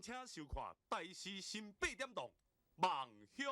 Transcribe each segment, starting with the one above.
敬请收看台视新8点档《梦乡》。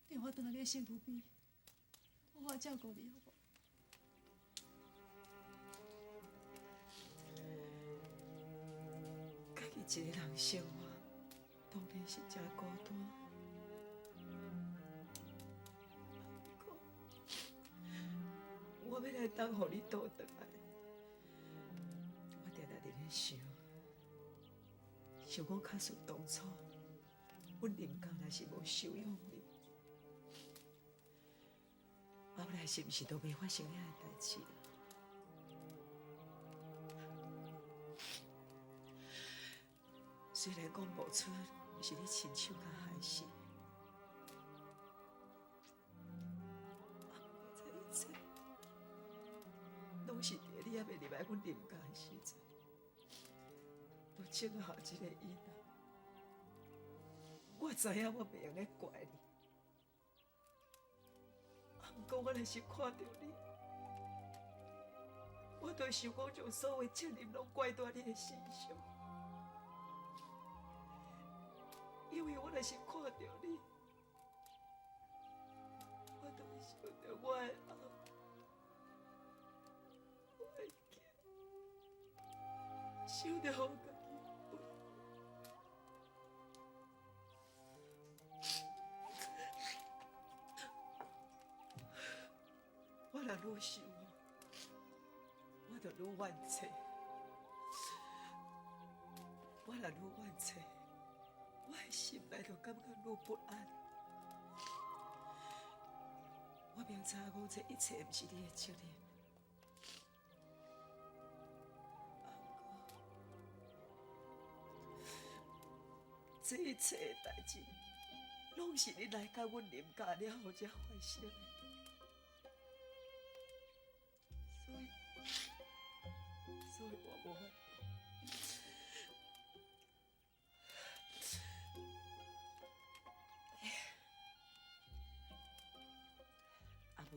电话转来你的身躯边，我好照顾你，好不好？家己一个人生活，当然是真孤单。不过，我要来当，互你倒转来。我定定伫咧想讲假使当初，阮林家若是无收养你，后来是毋是都袂发生遐个代志？虽然讲无出是你亲手甲害死，这一切拢是伫你还袂入来阮林家的时阵，都种下一个因啊！我知影我袂用咧怪你，毋过我若是看到你，我就想讲将所有责任拢怪在你的身上。因为我若是看到你，我就会想到我的后，我的囝，想到我家己的父。我若愈想，我就愈怨气；我若愈怨气，我的心内就感觉愈不安。我明知影讲这一切不是你的责任，这一切的代志，拢是你来到阮林家了后才发生的。所以我无法度。阿妹，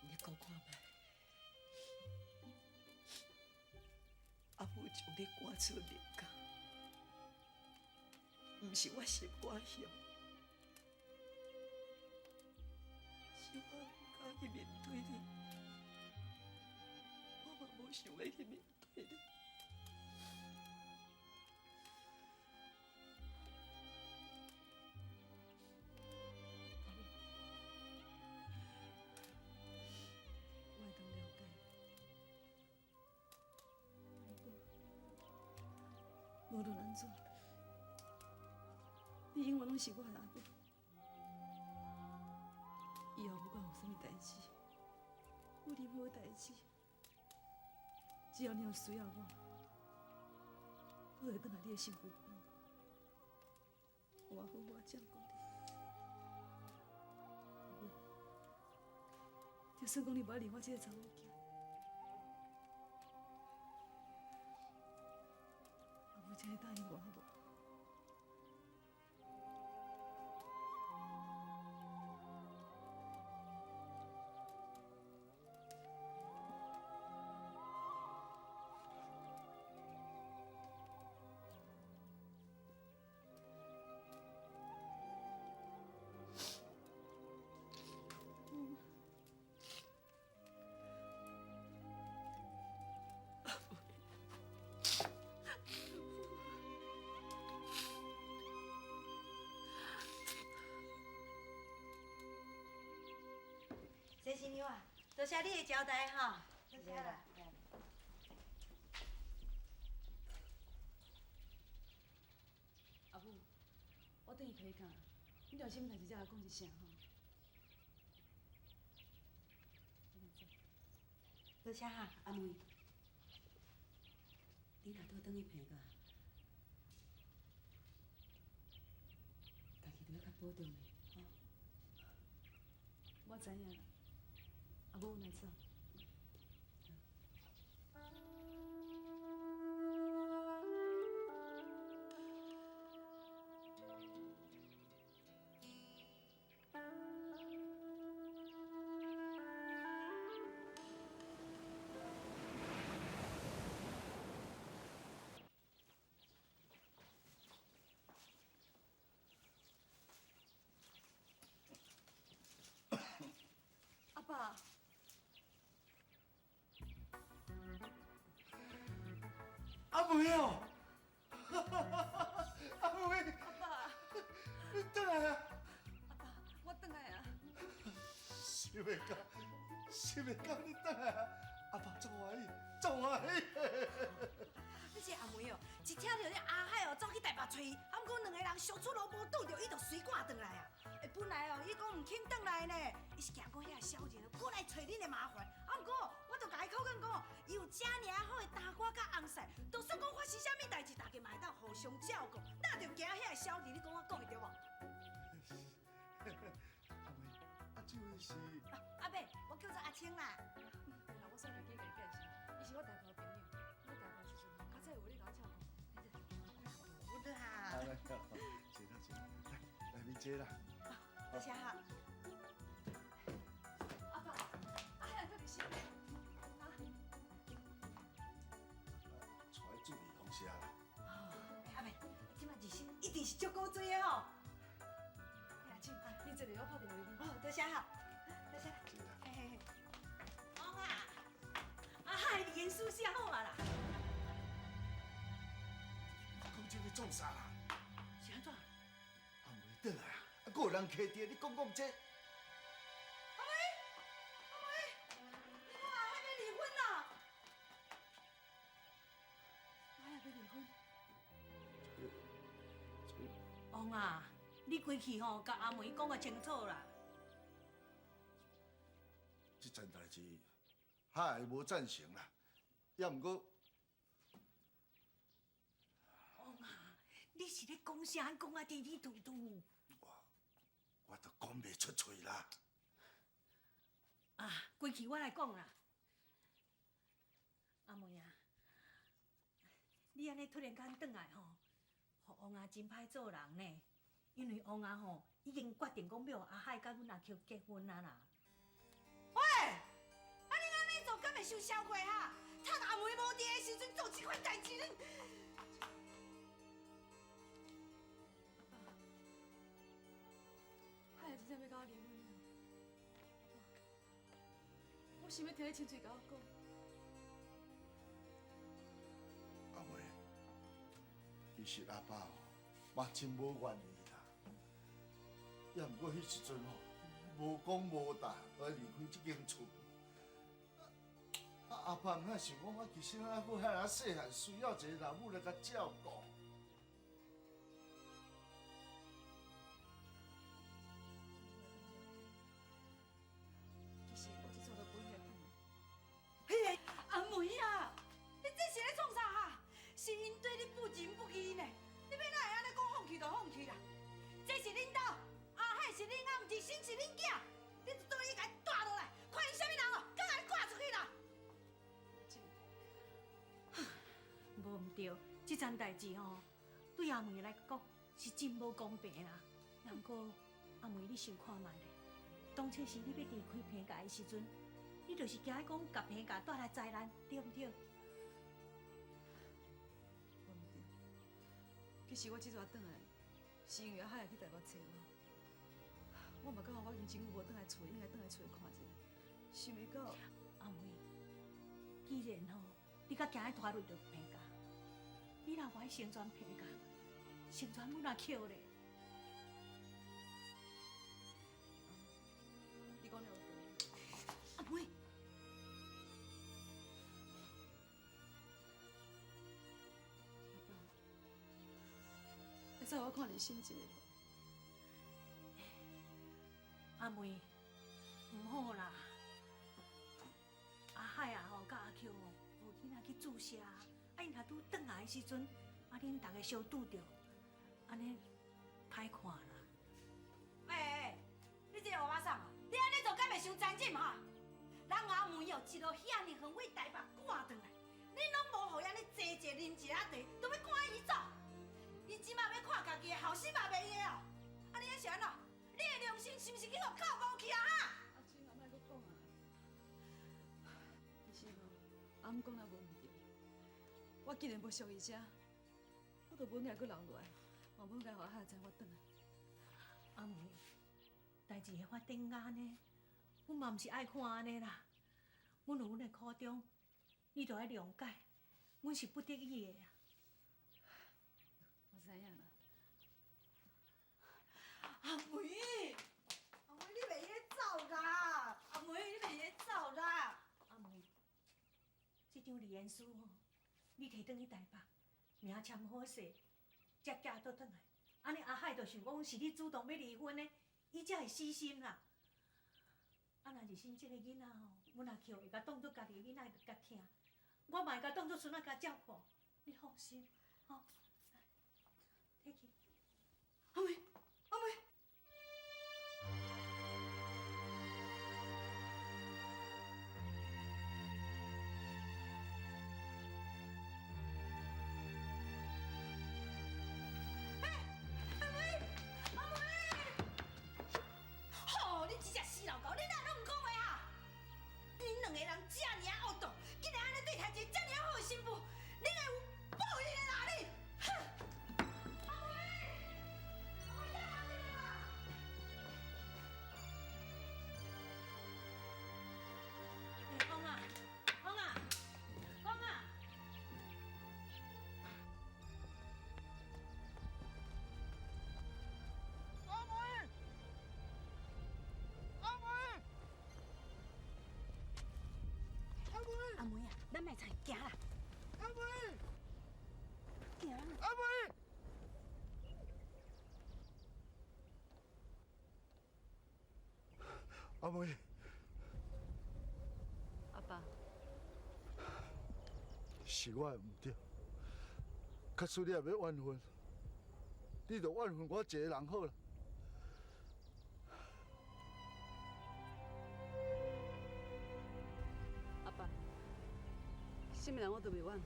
你讲看卖，阿母将你赶出林家，毋是我心肝险，是我毋敢去面对你，我嘛无想要去面对你。无论安怎，你永远拢是我的阿妹。以后不管有啥物代志，有任何代志，只要你有需要我，我会转来你的身躯边，我好好照顾你。阿妹，就算讲你无爱离我这个查某囝，阿妹，请你答应我好无？谢新娘啊，多谢你的招待哈，多谢啦。阿母，我等伊批假，你有啥物代志才来讲一声吼。多谢哈，阿妹，你若倒转去批假，家己都要较保重的，吼。我知影啦，阿母来走。阿爸，阿妹哦，阿妹，阿爸，你倒来啊！阿爸，我转来啊！想袂到，想袂到你倒来啊！阿爸足欢喜，足欢喜。你这阿妹哦，一听到你阿海哦走去台北找伊，啊，毋过两个人相处拢无拄着，伊就随赶转来啊。本来哦，伊讲毋肯转来呢，伊是惊讲遐小人过来找恁的麻烦。啊，毋过我就甲伊口讲讲，伊有遮尔好的大哥甲翁婿，就算讲发生啥物代志，大家嘛会当互相照顾，哪着惊遐小人？你讲我讲会对无？阿妹，啊，这位是？阿伯，我叫做阿青啦。对啦，我煞袂记甲你介绍，伊是我大伯朋友。我大伯时阵，较早有咧甲我照顾，你就有的哈。来，坐啦坐啦，来面坐啦。多谢哈。阿爸，阿海特别是，啊，带注意拢是啊啦。阿伯，即摆日薪一定是足够多的哦。阿青，你坐下，我拍电话给你。哦，多谢哈，多谢。坐啦。嘿嘿嘿。王啊，阿海的言书写好啊啦。讲这个创啥啦？是安怎？阿妹倒来啊！啊，还有人客伫，你讲这？阿妹，你讲阿海要离婚啦？阿海要离婚？王啊，你过去吼，甲阿妹讲个清楚啦。这件代志，海无赞成啦。也毋过，王啊，你是咧讲啥？讲啊滴滴嘟嘟。我都讲袂出嘴啦。啊，过去我来讲啦。阿妹啊，你安尼突然间转来吼，互王阿真歹做人呢。因为王阿吼已经决定讲要阿海甲阮阿 Q 结婚啊啦。喂，啊你安尼做敢会受社会哈？趁阿妹无伫的时阵做这款代志，海真正要甲我离婚了。我想要听你亲嘴甲我讲。阿妹，其实阿爸哦，嘛真无愿意啦。也毋过迄时阵哦，无讲无答，来离开这间厝。阿爸哪想讲，我其实还好，还细汉需要一个老母来甲照顾。对，这件代志吼，对阿梅来讲是真无公平啦。不过阿梅，你想看卖咧，当初是你要离开平家的时阵，你就是惊讲甲平家带来灾难，对不对？我毋对。其实我即阵转来，是因为阿海去台北找我。我嘛感觉我已经真久无转来厝，应该转来厝看者。想袂到，阿梅，既然吼，你甲惊拖累着平家，你若我成全平家，成全阮阿巧咧。你讲了有道理。阿梅，会使我看你心一个无？阿梅，唔好啦。阿海啊吼，甲阿巧哦，有囡仔去注射，啊因若拄转来的时阵，啊恁大家相拄着，安尼歹看啦。你这个娃娃桑啊，你安尼做敢袂伤残忍哈？人阿梅哦，一路遐尼远为台北赶转来，你拢无互伊安尼坐坐啉一下茶，都要赶伊走。伊即马要看家己的后生嘛袂用哦，安尼是安怎？你的良心是毋是去互扣无去啊哈？阿金阿莫阁讲啊！其实吼，阿姆讲了无毋对。我既然无属伊遮，我就无应该阁留落来，嘛无应该互阿海知我转来。阿梅，代志会发展安尼，阮嘛毋是爱看安尼啦。阮有阮的苦衷，你着爱谅解，阮是不得已的啊。我知影啦。阿梅，阿梅，你袂使走啦！阿梅，你袂使走啦！阿梅，这张离婚书吼，你摕转去台北，名签好势，才嫁倒转来。安尼阿海就想讲是你主动要离婚的，伊才会死心啦。啊，若是生这个囡仔吼，阮阿巧会甲当作家己的囡仔甲疼，我嘛会甲当作孙仔甲照顾。你放心，吼，摕去。阿梅，阿梅。吼！你这只死老狗，你哪拢唔讲话啊？恁两个人这尔啊恶毒，竟然安尼对待一个这尔好的媳妇，恁会有报应的啦你！哼！阿梅，阿梅，等下你啦！公啊，公啊，公啊！阿梅啊，咱卖菜行啦！阿梅，行啦！阿妹，阿爸，是我的毋对。假使你也要怨恨，你就怨恨我一个人好了。阿爸，什么人我都袂怨恨。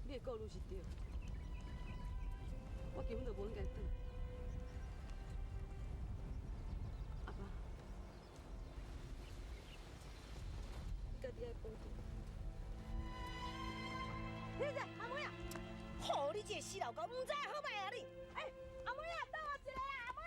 你的顾虑是对，我根本就无应该转来。阿爸，你家己爱保重。你这阿梅啊，吼！你这个死老狗，唔知好歹啊你！哎，阿梅啊，等我一下啊，阿梅！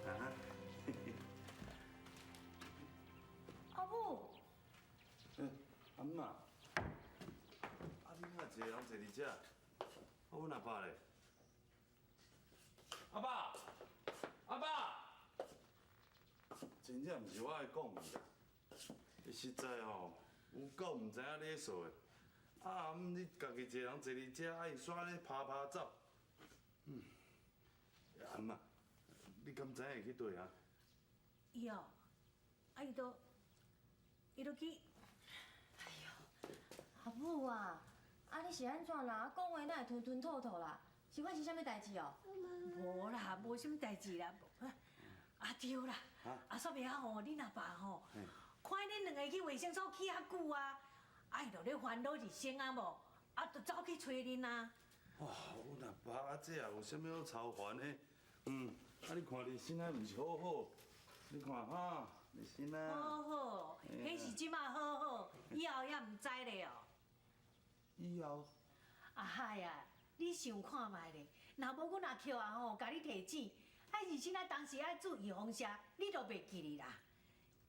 啊，阿母，阿姆啊，你哪一个人坐伫遮？阮阿爸咧？阿爸，阿爸，真正毋是我爱讲的，你实在吼有够毋知影礼数的。啊，你家己一个人坐伫遮，爱煞咧拍拍走。阿姆啊，你敢知影会去倒啊？伊哦，啊伊都去，阿母啊，啊，你是安怎啦？讲话哪会吞吞吐吐啦？是发生啥物代志哦？无啦，无什么代志啦。啊对啦，啊煞袂晓吼，恁阿爸吼，看恁两个去卫生所去遐久啊，啊伊就咧烦恼一生啊无，啊就走去找恁啊。哇，阮阿爸啊，这也有啥物好操烦的？啊你看你心还毋是好好，你看哈，你心啊。好好，迄是即马好好，以后也毋知咧哦。以后。啊嗨呀，你想看卖咧？若无阮阿舅啊吼，甲你提醒，啊是现在当时爱注预防针，你都袂记哩啦。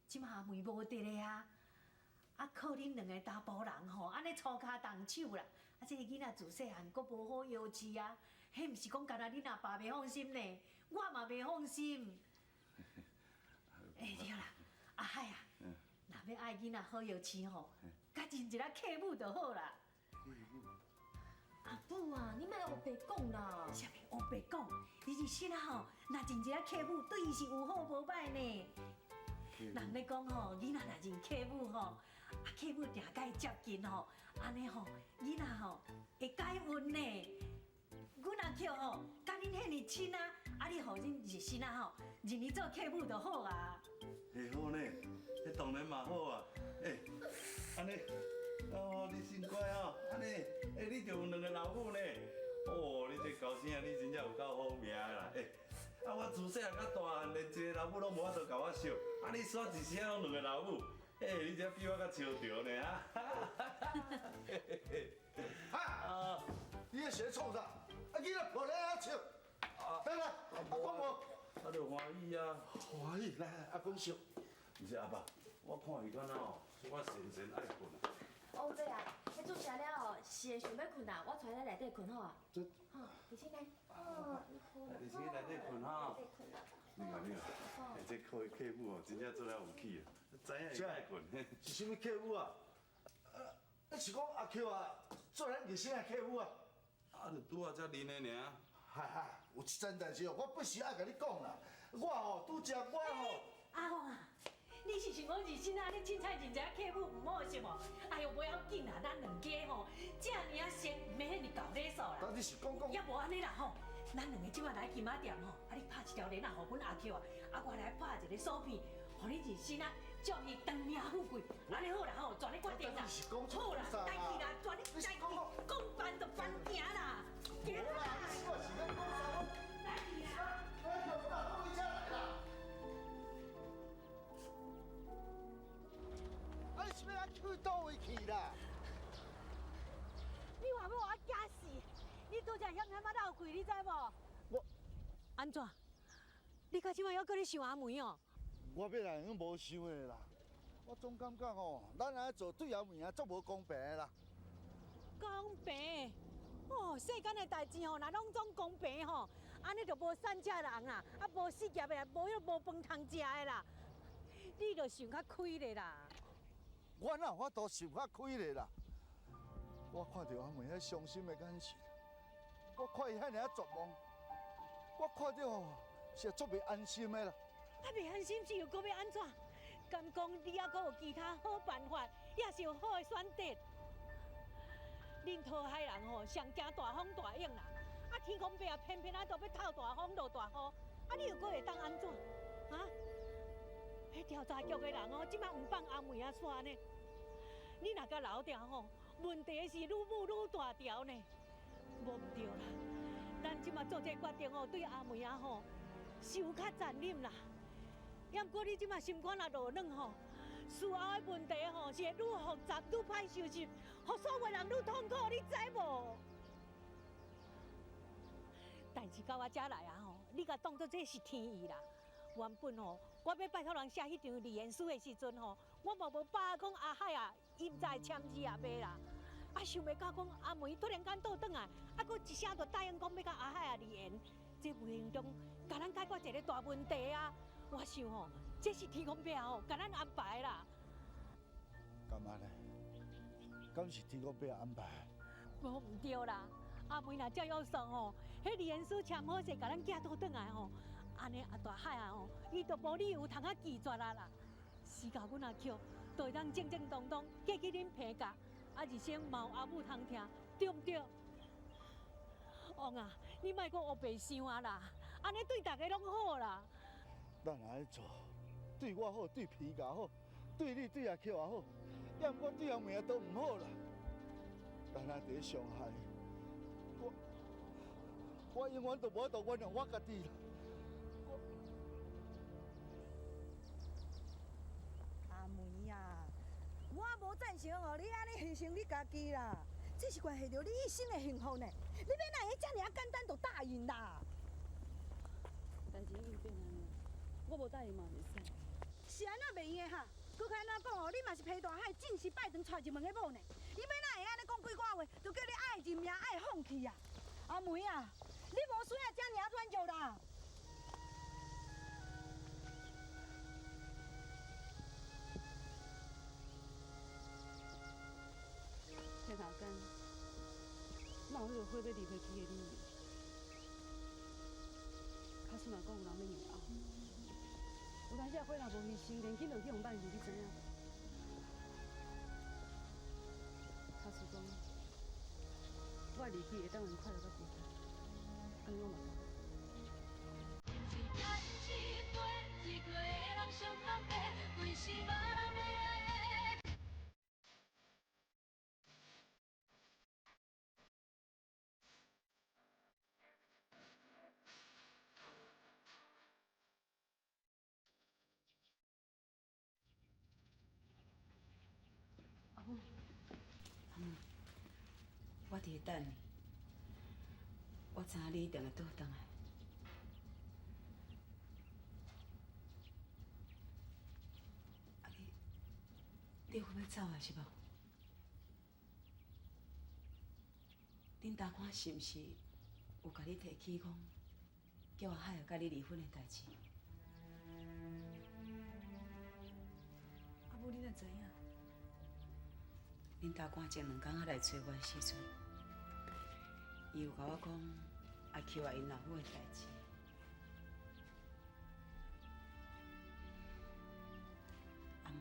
即马阿妹无得咧啊，啊靠恁两个查甫人吼，安尼粗骹动手啦。啊这个囡仔自细汉阁无好养饲啊，迄毋是讲干那恁阿爸袂放心呢，我嘛袂放心。对啦，啊嗨呀，若要爱囡仔好养饲吼，甲认一个客母就好啦。阿母啊，你莫学白讲啦。啥物黑白讲？你是心啊吼，若认一个客母，对伊是有好无歹呢。人咧讲吼，囡仔若认客母吼，啊客母定甲伊接近吼，安尼吼，囡仔吼会改运呢。阮阿舅吼，甲恁遐尼亲啊，啊你互恁日心啊吼，认伊做客母就好啊。会好呢，迄当然嘛好啊。安尼，哦，你真乖哦，安尼，你就有两个老母呢。哦，你这高生啊，你真正有够好命啦。啊，我自细汉到大汉，连一个老母拢无法度甲我惜，啊，你煞一声拢两个老母，你这比我较超潮呢啊！啊！你咧是咧创啥？啊，囡仔抱咧啊笑。来来，阿公无？啊，就欢喜啊。欢喜，来阿公笑。毋是阿爸，我看伊敢若吼，我神神爱困啊。哦，对啊，迄做食了后是会想要困啦，我带你内底困好啊。好，你先来。哦，你好。你先去内底困哈。困啦。你看你看，这客母哦，真正做了有气啊，知影会爱困。是啥物客户啊？你是讲阿 Q 啊，做咱日新的客户啊？啊，就拄啊才认的尔。嗨，有一件代志哦，我不时爱甲你讲啦。我吼拄则我吼。阿凤啊，你是想讲日新啊？你凊彩认一个客母唔好是无？哎呦，不要紧啦，咱两家吼，这尔啊熟，唔免遐尼搞礼数啦。但你是讲。也无安尼啦吼，咱两个即摆来金仔店吼，啊你拍一条链啊，互阮阿 Q 啊，啊我来拍一个锁片，互你日新啊，祝伊长命富贵。安尼好啦吼，全你决定啦。好啦，代志啦，全你代志，讲办就办行啦，行啦。我是咧讲啥？代志啦。我用大回家来啦。啊，你是要去倒位去啦？你话要我惊死？你拄则嫌他妈闹鬼，你知无？我安怎？你到即摆还搁咧想阿梅哦？我要来用无想的啦。我总感觉吼，咱安尼做对阿妹啊，足无公平的啦。公平？哦，世间的代志吼，若拢总公平吼，安尼就无善家人啦，啊无事业的，无饭通食的啦。你着想较开咧啦。我哪有法度想较开咧啦？我看到阿妹迄伤心的眼神，我看伊遐尔绝望，我看到吼是足袂安心的啦。啊，袂安心是又搁要安怎？敢讲你还阁有其他好办法，也是有好的选择。恁讨海人吼，上惊大风大影啦！啊，天公伯啊，偏偏啊都要透大风落大雨，啊，你又搁会当安怎？啊？迄调查局的人哦，即摆唔放阿梅啊煞呢？你若甲留条吼，问题是愈舞愈大条呢。无唔对啦，咱即摆做这决定哦，对阿梅啊吼，是有较残忍啦。也毋过你即摆心肝若落软吼，事后的问题吼是会愈复杂愈歹收拾，互所有人愈痛苦，你知无？代志到我遮来啊吼，你甲当作这是天意啦。原本吼，我要拜托人写迄张离言书的时阵吼，我嘛无把握讲阿海啊，伊毋知会签字也买啦。啊，想袂到讲阿梅突然间倒转来，啊，佫一声就答应讲要甲阿海啊离言，这无形中甲咱解决一个大问题啊！我想吼，这是天公伯吼，甲咱安排的啦。干嘛呢？敢是天公伯安排？无唔对啦，阿梅若照要算吼，迄离言书签好势，甲咱囝倒转来吼，安尼阿大海啊吼，伊就无理由通啊拒绝啊啦。死到阮阿舅，就会当正正当当嫁去恁婆家，啊，而且嘛有阿母通听，对不对？王啊，你莫阁黑白想啊啦，安尼对大家拢好啦。咱安尼做，对我好，对皮甲好，对你对阿扣也好，要毋过对阿妹都唔好啦。咱安第伤害，我永远都无法度原谅我家己啦。阿梅啊，我无赞成哦，你安尼牺牲你家己啦，这是关系到你一生的幸福呢。你要哪会遮尔简单就答应啦？代志已经变安尼，我无答应嘛袂使。是安怎袂用的哈？佮开安怎讲哦？你嘛是批大海正式拜堂娶入门的某呢？你要哪会安尼讲几句话，就叫你爱认命爱放弃啊？阿梅啊，你无需要遮尔软弱啦。迄头间，哪有迄个火要离开机的理由？卡算嘛讲有人要让后，有当时啊火若无牺牲，连紧就去用挽去，你知影？卡算讲，我离去会当用快乐到几时？安尼我嘛知。我伫等你，我知影你一定会倒转来。啊你有要走啊是无？恁大看是毋是有甲你提起讲，叫我海甲你离婚的代志？啊，无你哪知影？恁大官前2天来找我的时阵，伊有甲我讲阿 Q 啊因老母的代志。阿妹，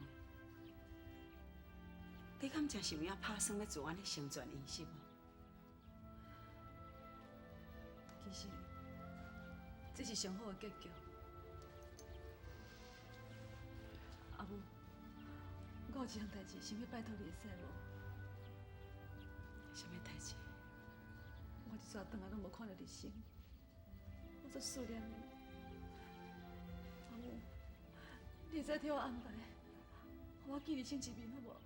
你敢真是有影打算要自安尼成全因是无？其实，这是上好的结局。阿母，我有一项代志想要拜托你，会使无？什么代志？我一早转来拢无看到日升，我足思念你。阿母，你会使替我安排，互我见日升一面好无？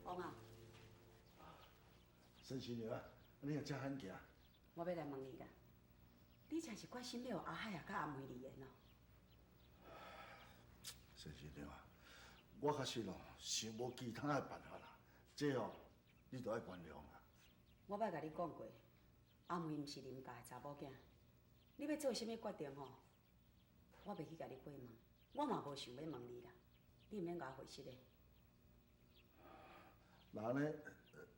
王啊，陈新娘啊，你若遮罕行？我要来问你啦，你真是决心要阿海也甲阿梅离缘哦？陈新娘啊，我确实哦想无其他的办法啦，这哦你都要原谅啦。我捌甲你讲过，阿梅毋是林家的查某囝，你要做啥物决定吼？我袂去甲你过问，我嘛无想要问你啦，你毋免甲我回失的。那安尼，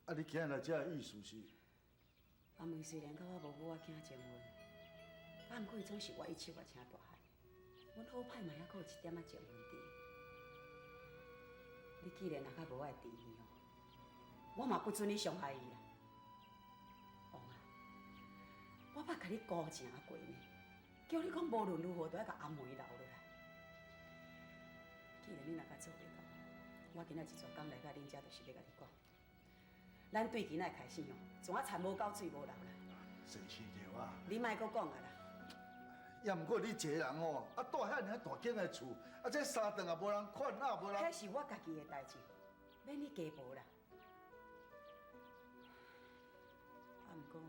啊你今日来遮的意思是？阿梅虽然甲我无母仔囝结婚，啊，毋过伊总是我一手我请大汉，阮好歹嘛还阁有一点仔情分伫。你既然也较无爱伫伊哦，我嘛不准你伤害伊啦。王啊，我捌甲你高情过呢，叫你讲无论如何都要甲阿梅留落来。既然你若甲做袂到，我今仔一撮工来甲恁遮，就是要甲你讲，咱对今仔开始哦，从啊田无够水无流啦。陈新娘啊，你莫阁讲啊啦。也毋过你一个人哦，啊住遐尔大间的厝，啊这三顿也无人款，啊也无人。迄是我家己的代志，免你加无啦。啊，毋过哦，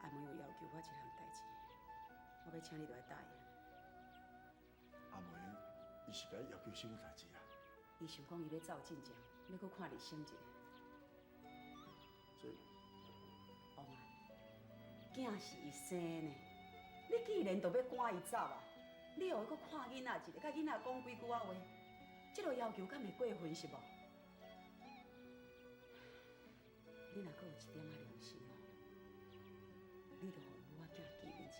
阿妹有要求我一项代志，我要请你落来答应。阿梅，伊是甲你要求什么代志啊？伊想讲伊要走进前，要搁看日升一下。所以，王啊，囝是伊生呢，你既然都要赶伊走啊，你又搁看囡仔一个，甲囡仔讲几句仔话，这个要求敢会过分是无？你若搁有一点仔良心哦，你就互母仔囝见面一下。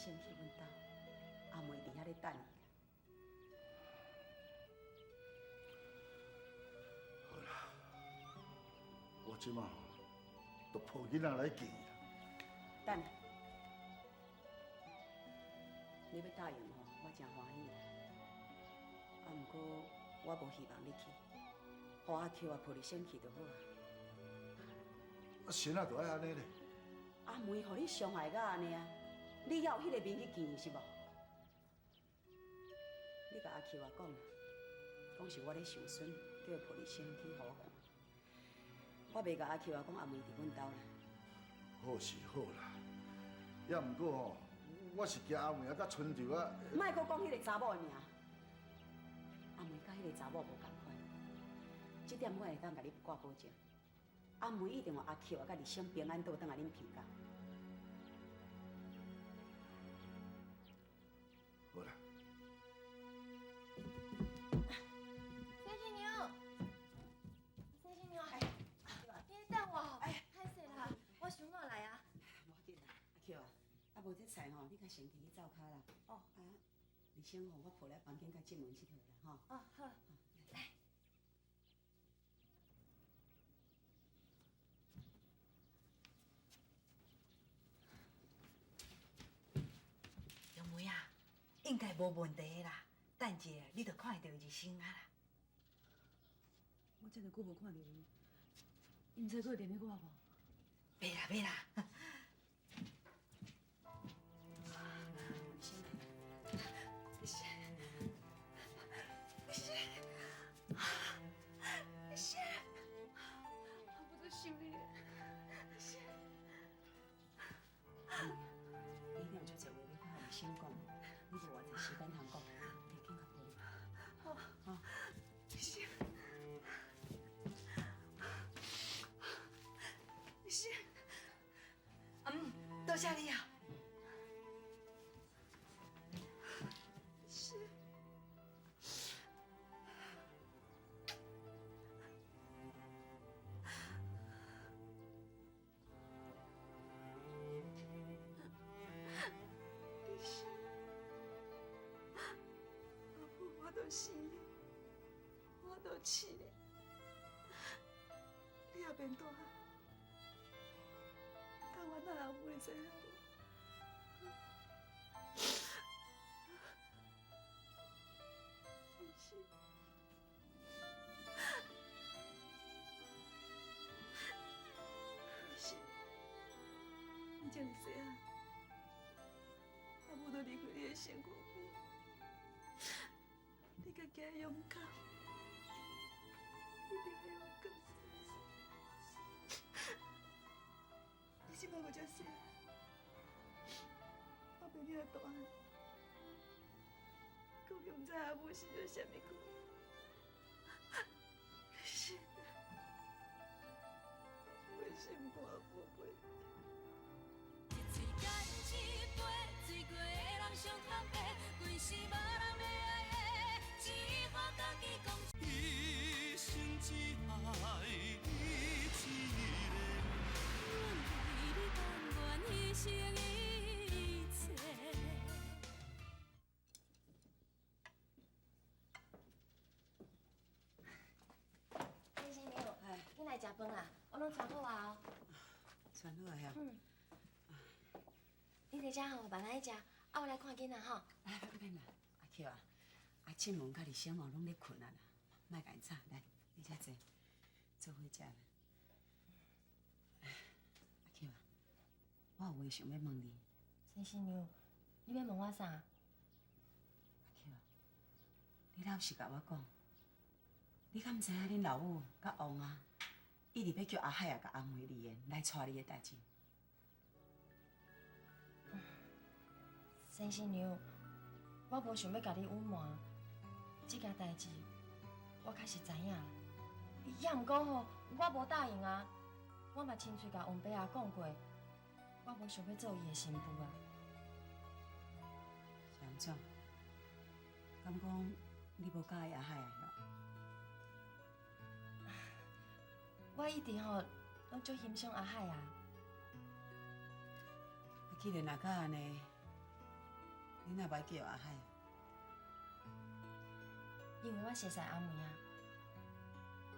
先去阮兜，阿妹伫遐咧等伊。好啦，我即马就抱囡仔来见伊啦。等下，你要答应吼，我真欢喜啦。啊，毋过我无希望你去，互阿 Q 啊抱你先去就好啊。啊，神啊，就爱安尼咧。阿妹互你伤害到安尼啊，你还有迄个面去见伊是无？你甲阿 Q 啊讲啦，讲是我咧想孙，叫伊抱你先去互我看。我袂甲阿 Q 啊讲阿妹伫阮兜啦。好是好啦，也毋过吼，我是惊阿妹啊甲春潮啊。莫阁讲迄个查某的名。阿妹甲迄个查某无共款，这点我会当甲你挂保证。阿妹一定让阿 Q 啊甲日升平安倒转来恁皮家。好啦，三星牛，三星牛，你等我，歹势啦，我想我来啊。无要紧啦，阿 Q 啊，啊无这菜吼，你甲先去灶骹啦。哦。啊，日升吼，我抱来房间甲进门佚佗啦，吼。哦，好。来。杨梅啊，应该无问题啦。等下你就看到日升啊啦。我真久无看到伊，伊毋知佫会连咧我无？袂啦袂啦。我在想你。你一定有做侪话要甲日升讲，你无偌济时间通讲，你紧甲抱你。好。好。多谢你啊。我都死了，我都气了，你也免大汉，但我哪也袂知影。你这么细汉，阿母都离开你的身躯边。你家己要勇敢，一定要勇敢。你即摆有遮细，后壁你要大汉，佫毋知阿母是做啥物苦。是，我的心肝宝贝。一生只爱你一个，阮为你甘愿牺牲一切。三星牛，你来食饭啊？我拢穿好啊哦。穿好啊，嗯。你伫遮吼，慢慢食，啊，我来看囡仔吼。来，不免啦，阿 Q 啊，阿庆文甲日升哦，拢咧困啊啦，莫甲因吵。来，你遮坐，做伙食啦。阿 Q 啊，我有话想要问你。三星牛，你要问我啥？阿 Q 啊，你老实甲我讲，你敢知影恁老母甲王啊，一直要叫阿海啊甲阿梅离缘来娶你的代志？三星牛，我无想要甲你隐瞒，这件代志我确实知影啦。也毋过吼，我无答应啊，我嘛亲嘴甲王伯爷讲过，我无想要做伊的新妇啊。是安怎？敢讲你无介意阿海啊？我一直吼拢足欣赏阿海啊。既然若甲安尼，你若袂叫阿海，因为我熟悉阿梅啊，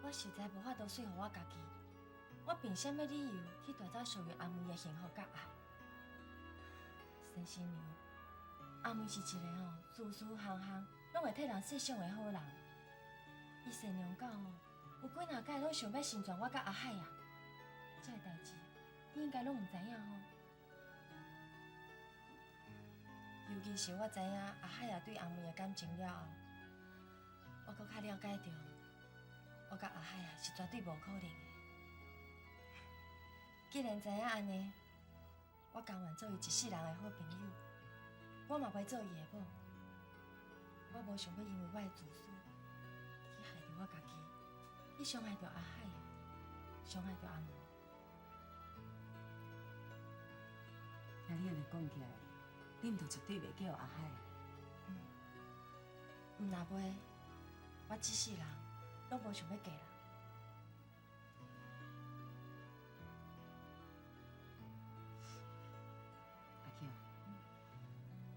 我实在无法度说服我家己，我凭什么理由去夺走属于阿梅的幸福甲爱？先生娘，阿梅是一个事事行行拢会替人设想的好人。伊善良到有几若摆拢想要成全我甲阿海啊！这个代志，你应该拢毋知影吼。尤其是我知影阿海也对阿梅的感情了后，我搁较了解到，我甲阿海啊是绝对无可能的。既然知影安尼，我甘愿做伊一世人的好朋友，我嘛袂做伊的某。我无想要因为我的自私，去害着我家己，去伤害着阿海啊，伤害着阿梅。听你安尼讲起来，你毋就绝对袂叫阿海？毋若袂，我一世人拢无想要嫁人。阿巧，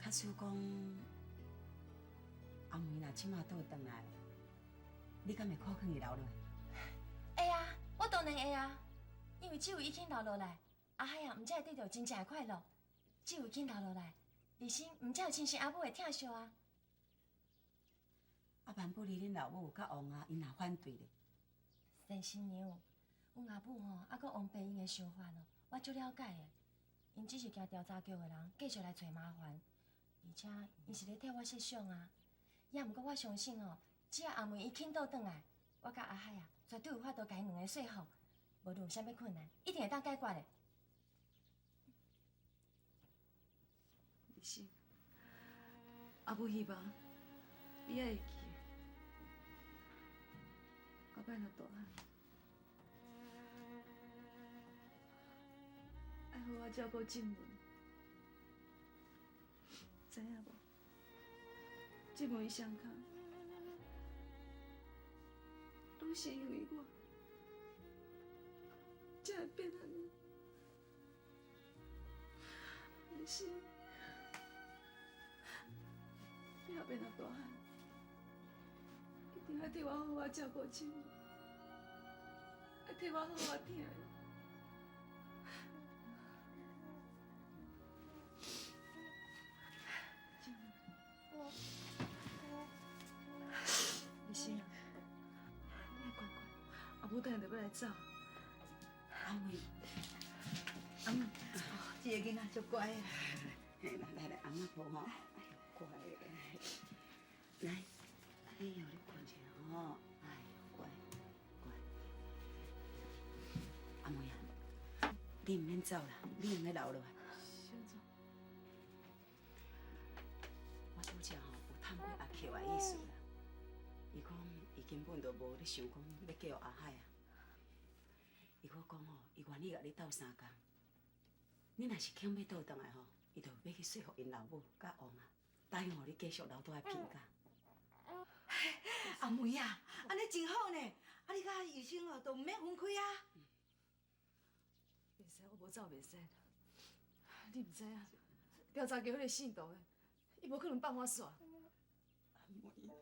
假使讲阿梅若即马倒转来，你敢会考虑伊留落来？会啊，我当然会啊，因为只有伊肯留落来，阿海啊，毋才会得到真正的快乐。只有伊肯留落来，内心毋才有亲生阿母的疼惜啊。啊，万不离恁老母甲王阿因若反对咧？先生娘，阮阿母吼，啊，佮王伯因的想法哦，我足了解的。因只是惊调查局的人继续来找麻烦，而且因是咧替我设想啊。也毋过我相信哦，只要阿梅伊肯倒转来，我甲阿海啊，绝对有法度甲因两个说服，无论有啥物困难，一定会当解决的。立新，阿母希望你也会记得，后摆若大汉，爱好好照顾静文，知影无？静文伊伤脚，拢是因为我，才会变安尼。立新。你后边若大汉，一定要替我好好照顾静文，要替我好好疼伊。静文，立新啊，你乖乖，阿母等下就要来走。阿梅，阿母，这个囡仔足乖的。嘿，来，阿嬷抱吼，哎呦，乖的，来，哎呦，你困一下吼，哎呦，乖，乖。阿梅啊，你唔免走啦，你用要留落来。小总，我拄则吼有探过阿巧的意思啦，伊讲伊根本就无咧想讲要叫阿海啊。伊搁讲吼，伊愿意甲你斗3工。你若是肯要倒转来吼，伊就要去说服因老母甲王啊，答应互你继续留倒来片假。阿梅啊，安尼真好呢，啊你甲医生哦都毋免分开啊。袂使，我无走袂使。你毋知影，调查局迄个姓杜的，伊无可能放我煞。阿梅啊，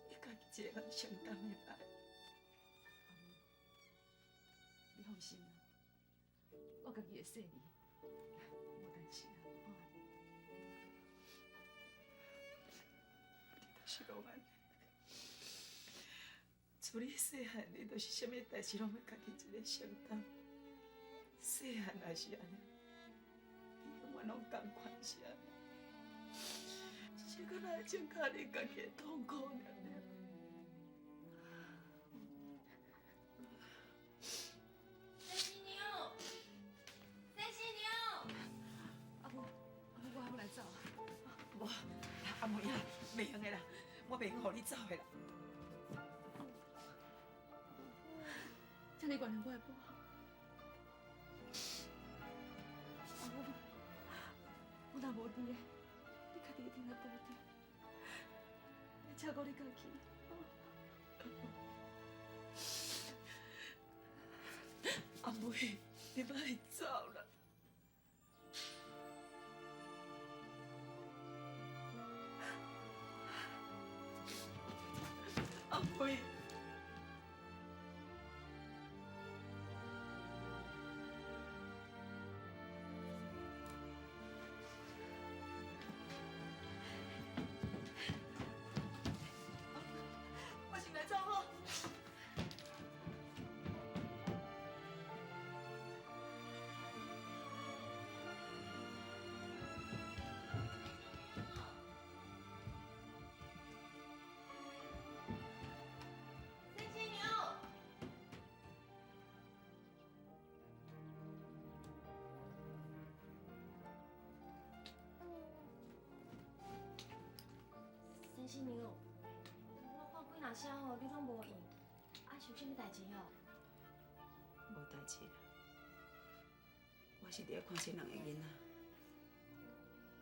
你家己一个人承担的来。你放心啦，我家己会说你，无代志啦。你就是拢安尼，自你细汉，你就是啥物代志拢要家己一个承担。细汉也是安尼，你永远拢同款是安尼，只敢若增加你家己的痛苦尔。我来走啊！阿梅啊，袂用的啦，我袂互你走的啦。请你原谅我的不好。阿母，我若无伫的，你家己一定要保重，要照顾你家己。阿梅，你莫走啦。新娘，我看几若写吼，你拢无用，啊是有啥物代志哦？无代志啦，我是伫咧看这两个囡仔。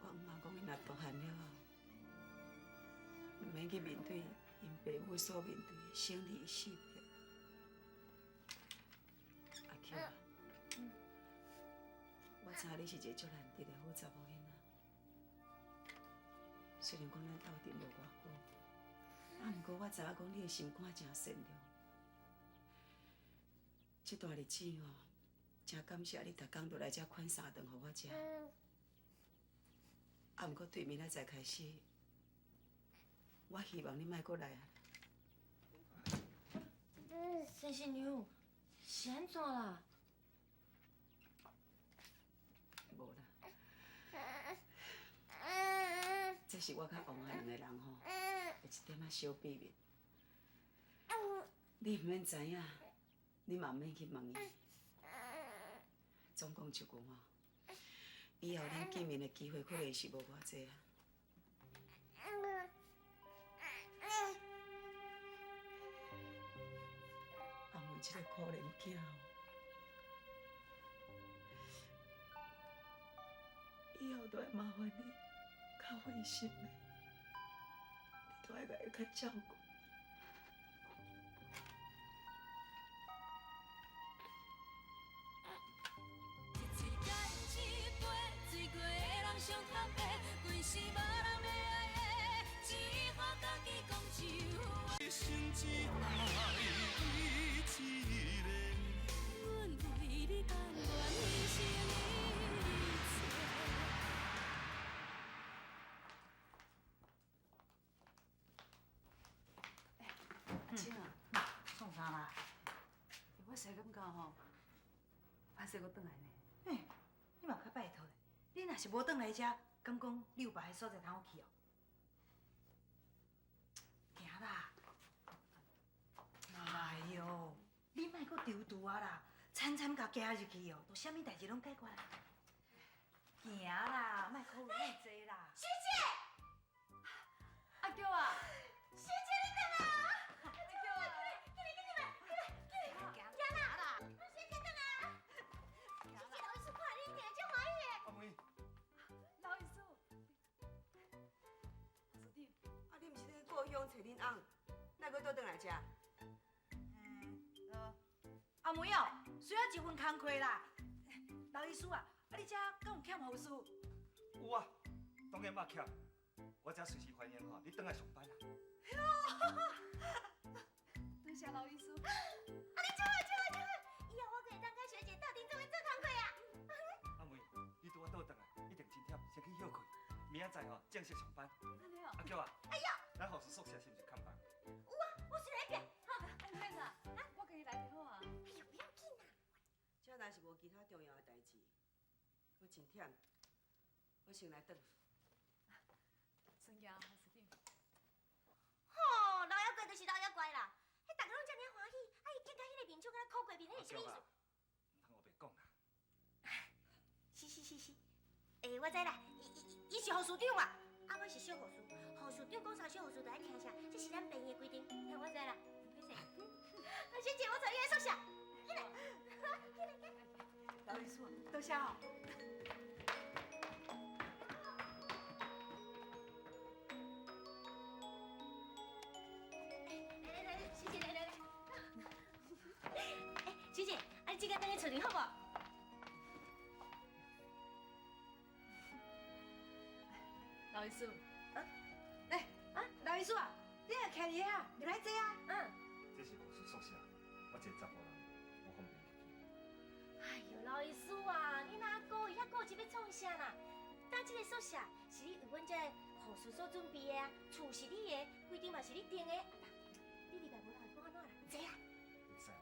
我妈讲，伊若大汉了后，唔免去面对因爸母所面对的生离死别。阿巧啊，我知你是一个足难得的好查某囡仔。虽然讲咱斗阵无偌久，啊，毋过我知影讲你的心肝真善良。这段日子哦，真感谢你，逐工都来这款三顿互我食。啊，毋过对明仔载开始，我希望你莫过来啊。陈新娘，是安怎啦？无啦，这是我甲王汉两个人吼，有一点仔小秘密。你毋免知影，你嘛毋免去问伊。总讲一句吼，以后咱见面的机会可能是无偌济啊。阿妹，这个可怜囝哦，以后都要麻烦你较费心的，你都要甲伊较照顾。一嘴干一杯，醉过的人上坦白，规世无人要爱的，只好家己讲就话。一生只爱你一个，阮为你甘愿牺牲一切。阿青啊，创啥啦？我实感觉吼，歹势我转来呢。嘿，你嘛较拜托咧。你若是无转来遮，敢讲你有别个所在通去哦？行啦。哎哟，你莫搁丢丢啊啦，惨惨甲行入去哦，都啥物代志拢解决啦。行啦，莫考虑遐济啦。学姐，阿娇啊，学姐你等啊！阿娇啊，给你，行啦，学姐等啊！学姐老师看你听就欢喜。阿妹，老师，师弟，啊，你毋是咧故乡找恁翁，哪搁倒转来遮？阿妹哦，需要一份工课啦。老医师啊，你遮敢有欠护士？有啊，当然捌欠。我遮随时欢迎吼，你转来上班啦。多谢老医师。啊，你就好，以后我可以当跟学姐斗阵做伙做工课啊。阿妹，你拄我倒转来，一定真忝，先去休困。明仔载吼正式上班。安尼哦。阿娇啊，哎呦，咱护士宿舍是毋是空房？有啊，我随来便。哈，安尼啦，我家己来就好啊。哎呦，不要紧啦。遮若是无其他重要的代志，我真忝，我先来转。孙家师弟。吼，老妖怪就是老妖怪啦，迄大家拢遮尔欢喜，啊伊见到迄个面孔敢若哭过面，迄是啥物意思？唔通我白讲啦。是，我知啦，伊是护士长嘛，啊我是小护士，护士长讲啥小护士就爱听啥，这是咱病院的规定，我知啦，唔歹势。学姐，我找你来宿舍，起来，老医师，多谢哦。来，学姐来。哎，学姐，啊你这个等下处理好不？老医师，来，老医师啊，你若徛伫遐，入来坐啊。这是护士宿舍，我一个查甫人，我方便入去。哎呦，老医师啊，你哪顾伊遐顾一要创啥啦？咱这个宿舍是你为阮这护士所准备的啊，厝是你的，规定嘛是你定的。你入来无人会讲安怎啦？坐啊！袂使啦，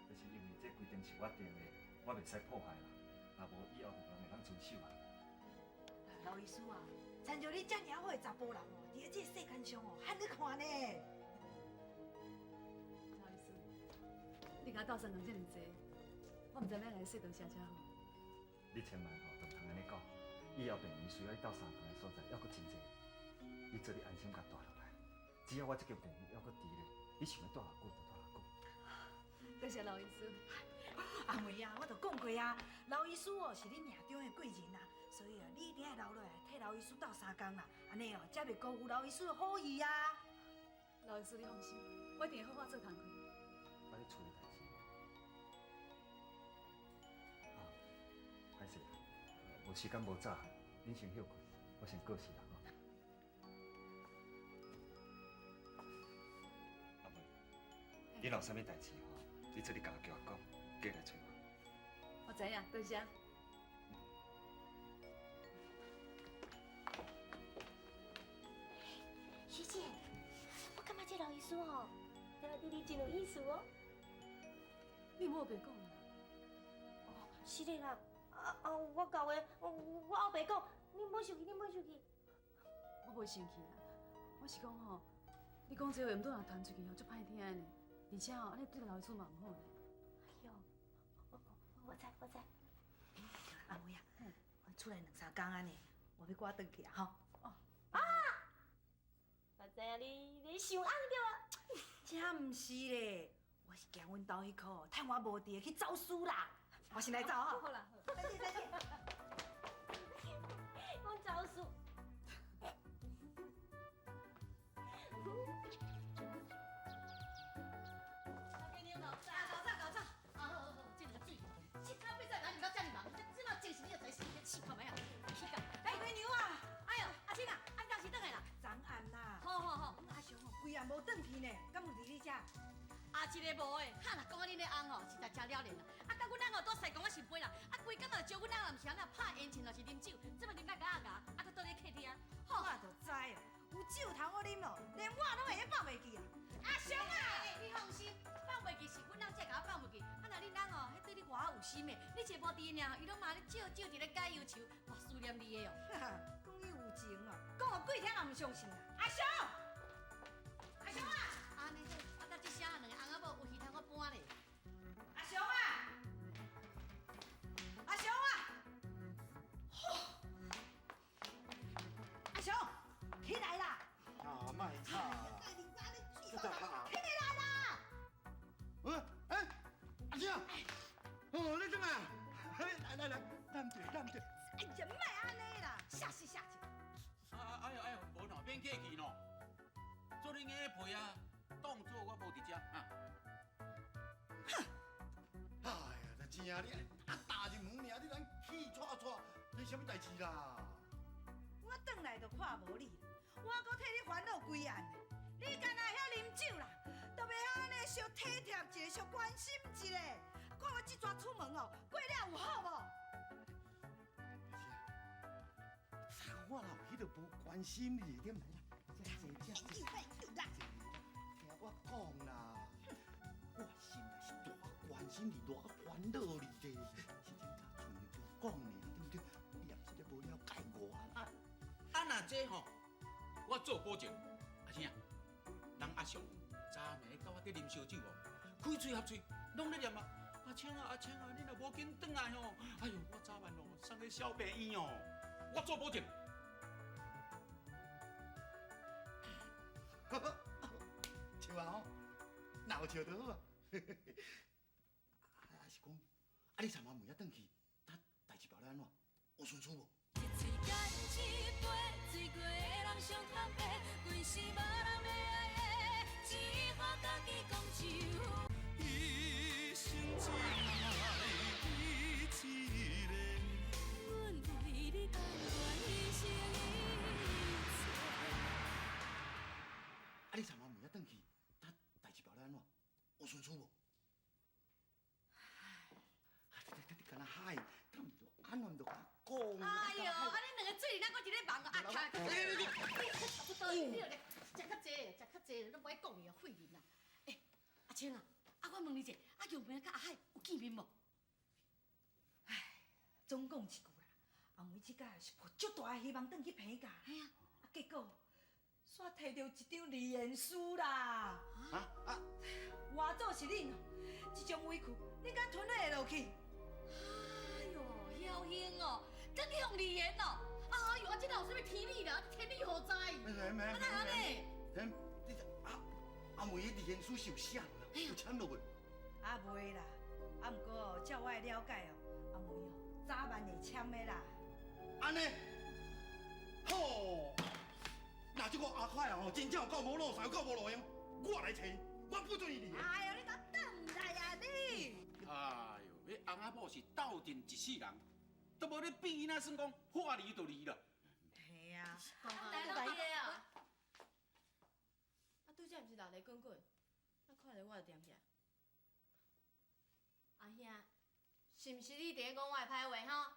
就是因为这规定是我定的，我袂使破坏啦。若无以后有人会当遵守啊。老医师啊，参照你遮尔好的查甫人哦，伫咧这世间上哦，罕你看呢。老医师，你甲我斗相共遮尔济，我毋知要来说多谢才好。你千万吼，唔通安尼讲。以后病院需要你斗相同的所在，还佫真济。你做你安心甲住落来。只要我这个病还阁治咧，你想要住偌久就住偌久。多谢老医师。阿妹啊，我都讲过啊，老医师哦是你命中的贵人啊，所以啊，你一定要留落来替老医师斗3工啦，安尼哦才袂辜负老医师的好意啊。老医师，你放心，我一定会好好做工课。啊，你处理代志。啊，歹势啊，无时间无早，恁先休困，我先过世啦吼。阿妹，你若有啥物代志吼，你做你家己甲我讲，过来找我。我知影，多谢。学姐，我感觉这老医师哦，对我对你真有意思哦。你莫白讲啦。哦，是的啦。我教的，我后白讲，你莫生气，你莫生气。我袂生气啦，我是讲吼，你讲这话唔对人传出去吼，足歹听的呢。而且吼，安尼对老医师嘛唔好呢。哎呦，我知。阿妹啊，我出来2、3工安尼，我要赶转去啊吼。我知影你想红着啊。真毋是咧，我是惊阮兜迄颗趁我无伫去走私啦。我先来走啊。好啦，再见。我招数。规夜无转去呢，敢有伫你遮？啊，一个无诶，哈啦，讲啊恁咧翁吼实在真了然啦。啊，甲阮翁哦住西公啊身边啦，啊，规工啊招阮翁，毋是安那拍烟枪，就是啉酒，这么啉甲牙牙，啊，搁倒咧客厅。我就知哦，有酒通好啉哦，连我拢会咧放袂记啊。阿雄啊，你放心，放袂记是阮翁才甲我放袂记。啊，若恁翁哦，迄对你偌有心诶，你一无伫尔，伊拢嘛咧少伫咧解忧愁，偌思念你诶哦。讲伊有情哦，讲了几天也毋相信啦。阿雄。阿雄啊！安尼好，我等即声两个翁仔某有戏通我搬咧。阿雄啊！阿雄啊！阿雄，起来啦！啊，卖吵啦！起来啦！阿星，哦，你怎啊？来，担着。哎呀，莫安尼啦，下去。哎呦，无喏，免客气喏。做恁个陪啊，当做我无伫遮啊。哼！哎呀，那真啊，你大入门尔，你咱气喘，那什么代志啦？我转来就看无你，我搁替你烦恼规暗呢。你干那晓啉酒啦，都袂晓安尼小体贴一个，小关心一个。看我即阵出门哦，过了有好无？我老迄个无关心你点来啦，这。听我讲啦，我心内是多关心你，多烦恼你的。是真正像你讲的，对不对？你也是咧无了解我啦。啊，那这吼，我做保证。阿星啊，人阿雄昨暝甲我伫啉烧酒哦，开嘴合嘴，拢咧念啊。阿青啊，你若无紧转来吼，哎呦，我昨晚哦送去小病院哦，我做保证。笑啊吼，哪有笑得好啊？还是讲，你昨晚暝仔转去，代志办咧安怎？有顺序无？一嘴干一杯，醉过的人上坦白，规世无人要爱的，只好家己讲酒。一生只爱你一个，阮为你甘愿牺牲一切。你昨晚暝仔转去，代志办咧安怎？有顺序无？你敢若嗨，安怎就甲我讲？哎呦，安尼两个嘴里，咱搁一个忙啊！啊，差不多，你食较济，拢不爱讲伊啊，废人啦！哎，阿青啊，啊，我问你者，啊，杨梅甲阿海有见面无？唉，总讲一句啦，阿妹即届是抱足大的希望转去平价，哎呀，结果煞摕到一张离言书啦！换做是恁哦，这种委屈，你敢吞得下落去？哎呦，侥幸哦，真去用离言哦！啊，哎呦，啊，这哪有啥物天理啦？天理何在？没，安尼？阿梅的言书受伤啦，有签落去。啊袂啦，啊毋过照我的了解哦，阿梅哦早晚会签的啦。安尼，吼，那这个阿海啊，真正有够无路线，有够无路用，我来找，我不准伊离。哎呦，你甲转来啊你！哎呦，你翁仔某是斗阵一世人，都无咧变伊那算讲话离就离啦。嘿啊，来来来啊！啊，拄则毋是闹热滚滚，啊，看着我就点起来。阿兄，是毋是你伫咧讲我的歹话吼？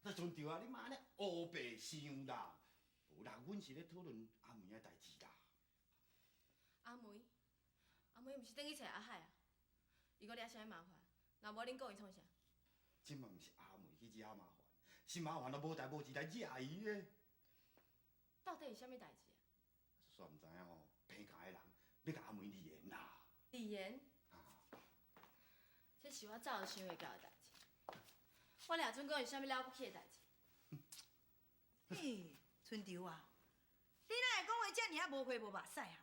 那阵对啊，你妈咧乌白想啦。无啦，阮是咧讨论阿梅的代志啦。阿梅毋是等去找阿海啊？伊搁惹啥物麻烦？若无恁讲伊创啥？即嘛毋是阿梅去惹麻烦，是麻烦都无代无志来惹伊的。到底是啥物代志啊？煞毋知影吼，偏家的人要甲阿梅离言啦。离言？这是我早就想会到的代志。我俩准讲有啥物了不起的代志？嘿，春潮啊，你哪会讲话遮尔啊无花无目屎哈？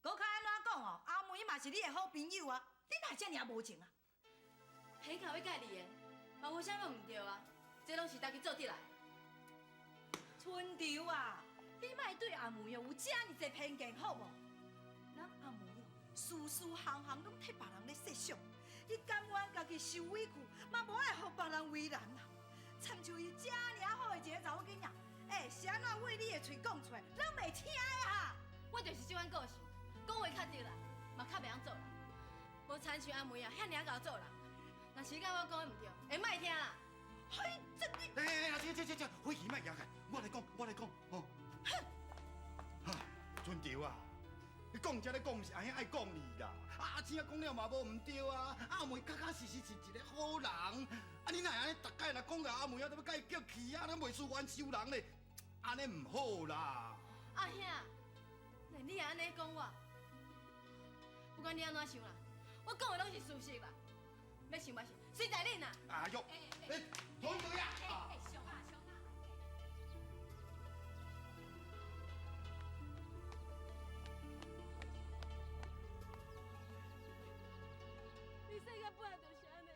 搁较安怎讲哦？阿梅嘛是你的好朋友啊，你哪会遮尔啊无情啊？偏甲要甲伊离言，嘛无啥物毋对啊，这拢是家己做得来。春潮啊，你莫对阿梅哦有遮尔侪偏见好无？咱阿梅哦，事事行行拢替别人咧设想，你甘愿家己受委屈，嘛无爱互别人为难啦。参像伊遮尔好的一个查某囡仔，是安怎为你的嘴讲出来，咱袂听的哈？我就是即款个性，讲话较直啦，嘛较袂晓做人。无参像阿梅啊，遐尔甲做人。若是甲我讲的毋对，会莫听啦。嘿，这你……这，火气莫扬开，我来讲，吼。哈，春潮啊，你讲遮咧讲，毋是阿兄爱讲你啦。阿青讲了嘛无毋对啊，阿梅确确实实是一个好人。啊，你哪会安尼逐摆来讲到阿梅啊，都要甲伊叫气啊，咱袂输冤仇人咧，安尼毋好啦。阿兄，连你也安尼讲我，不管你安怎想啦，我讲的拢是事实啦。要想嘛是，随在恁啦。哎呦，同学呀！上啊上啊！你世界本来就是安尼，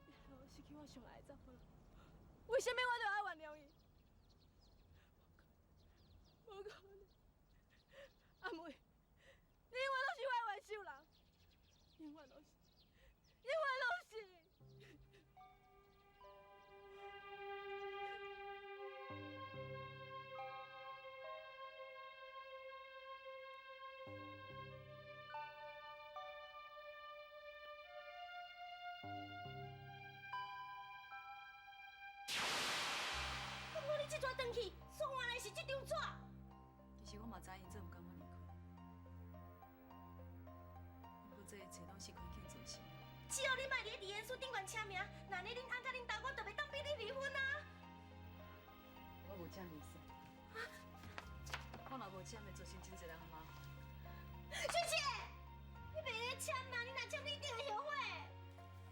你害我失去我上爱的查甫人，为什么我就要原谅伊？无可能，阿妹，你永远都是我的冤仇人，永远都是。因为拢是。不过你这阵转去，送我来是这张纸。其实我嘛知影这毋甘我离开，不过这一切拢是亏欠造成。只要你莫伫离言书顶悬签名，那呢恁翁甲恁爸我就袂当逼你离婚啊！我无这样意思，我嘛无这样会造成真侪人的麻烦。萱姐，你袂咧签啦，你若签你一定会后悔。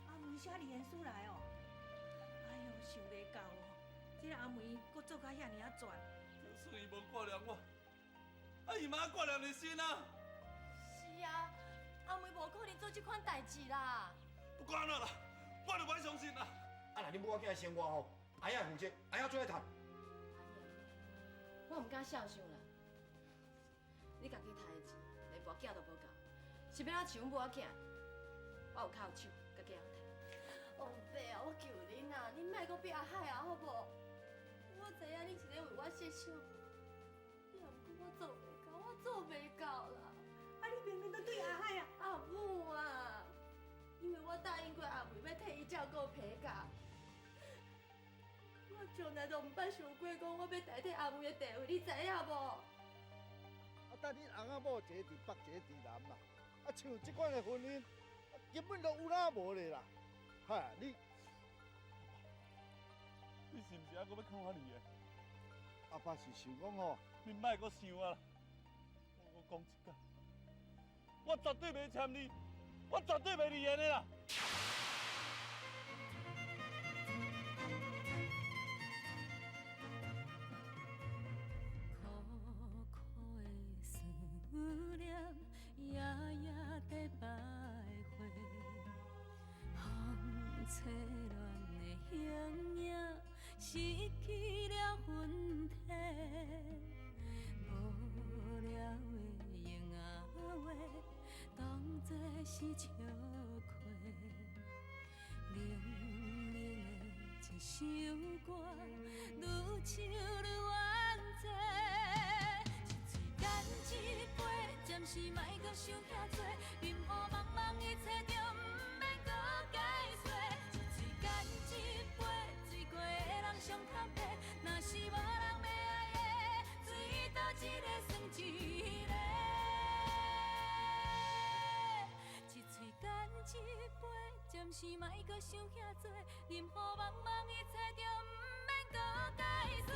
阿梅写离言书来哦，哎呦，想袂到哦，这个阿梅搁做到遐尔啊绝。就算伊无挂念我，伊嘛挂念你心啊！是啊，阿梅无可能做这款代志啦。不管了啦，我就歹相信啦。啊，若恁母仔囝的生活吼，阿爷负责，阿爷做来谈。我毋敢想想啦，你家己赚的钱，连跋筊都无够，是要哪饲阮母仔囝？我有脚有手，家己通赚。王伯啊，我求恁啊，恁莫阁逼阿海啊，好无？我知影你是咧为我设想，也毋过我做袂到，我做袂到啦。啊，你明明都对阿海啊！阿母啊，因为我答应过阿妹要替伊照顾皮夹，我从来都毋捌想过讲我要代替阿妹的地位，你知影无？啊，等恁翁仔某一个伫北，一个伫南啦。啊，像即款的婚姻，根本都有哪无咧啦。哈，你是毋是还阁要看我离的？阿爸是想讲吼，你莫阁想啊啦！我讲一句，我绝对袂签你，我绝对袂离言的啦！错乱的形影，失去了魂体。无聊的用仔话，当作是笑话。冷冷的一首歌，愈唱愈怨气。一嘴干一杯，暂时莫搁想遐多，任何茫茫一切就毋免搁解释。一嘴干一杯，醉过的人上坦白，若是无人要爱的，水倒一个算一个。一嘴干一杯，暂时莫搁想遐多，任何茫茫一切就毋免搁解释。